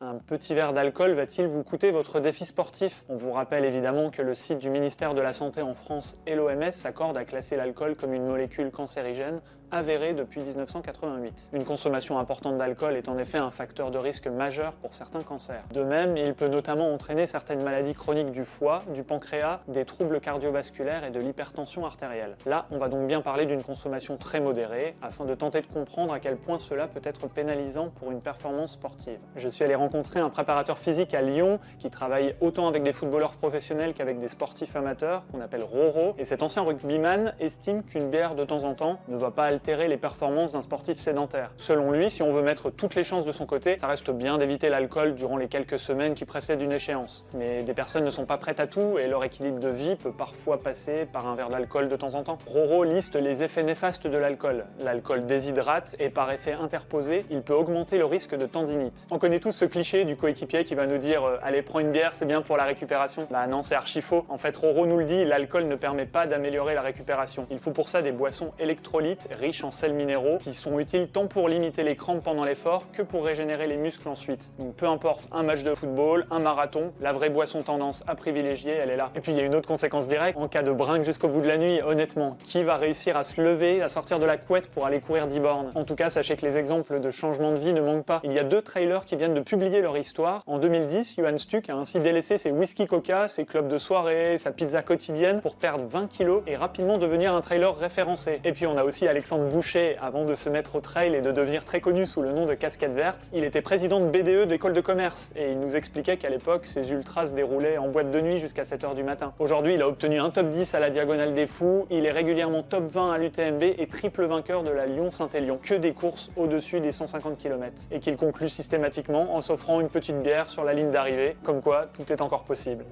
Un petit verre d'alcool va-t-il vous coûter votre défi sportif? On vous rappelle évidemment que le site du ministère de la Santé en France et l'OMS s'accordent à classer l'alcool comme une molécule cancérigène avérée depuis 1988. Une consommation importante d'alcool est en effet un facteur de risque majeur pour certains cancers. De même, il peut notamment entraîner certaines maladies chroniques du foie, du pancréas, des troubles cardiovasculaires et de l'hypertension artérielle. Là, on va donc bien parler d'une consommation très modérée, afin de tenter de comprendre à quel point cela peut être pénalisant pour une performance sportive. Je suis allé rencontrer un préparateur physique à Lyon qui travaille autant avec des footballeurs professionnels qu'avec des sportifs amateurs, qu'on appelle Roro, et cet ancien rugbyman estime qu'une bière de temps en temps ne va pas altérer les performances d'un sportif sédentaire. Selon lui, si on veut mettre toutes les chances de son côté, ça reste bien d'éviter l'alcool durant les quelques semaines qui précèdent une échéance. Mais des personnes ne sont pas prêtes à tout et leur équilibre de vie peut parfois passer par un verre d'alcool de temps en temps. Roro liste les effets néfastes de l'alcool. L'alcool déshydrate et par effet interposé, il peut augmenter le risque de tendinite. On connaît tous ce cliché du coéquipier qui va nous dire allez, prends une bière, c'est bien pour la récupération. Bah non, c'est archi faux. En fait, Roro nous le dit, l'alcool ne permet pas d'améliorer la récupération. Il faut pour ça des boissons électrolytes riches en sels minéraux qui sont utiles tant pour limiter les crampes pendant l'effort que pour régénérer les muscles ensuite. Donc peu importe, un match de football, un marathon, la vraie boisson tendance à privilégier, elle est là. Et puis il y a une autre conséquence directe, en cas de brinque jusqu'au bout de la nuit, honnêtement, qui va réussir à se lever, à sortir de la couette pour aller courir 10 bornes? En tout cas, sachez que les exemples de changement de vie ne manquent pas. Il y a 2 trailers qui viennent de publier leur histoire. En 2010, Johan Stuck a ainsi délaissé ses whisky coca, ses clubs de soirée, sa pizza quotidienne pour perdre 20 kilos et rapidement devenir un trailer référencé. Et puis on a aussi Alexandre Boucher, avant de se mettre au trail et de devenir très connu sous le nom de Casquette Verte, il était président de BDE d'école de commerce et il nous expliquait qu'à l'époque, ses ultras se déroulaient en boîte de nuit jusqu'à 7h du matin. Aujourd'hui, il a obtenu un top 10 à la Diagonale des Fous, il est régulièrement top 20 à l'UTMB et triple vainqueur de la Lyon-Saint-Élion, que des courses au-dessus des 150 km. Et qu'il conclut systématiquement en s'offrant une petite bière sur la ligne d'arrivée, comme quoi tout est encore possible.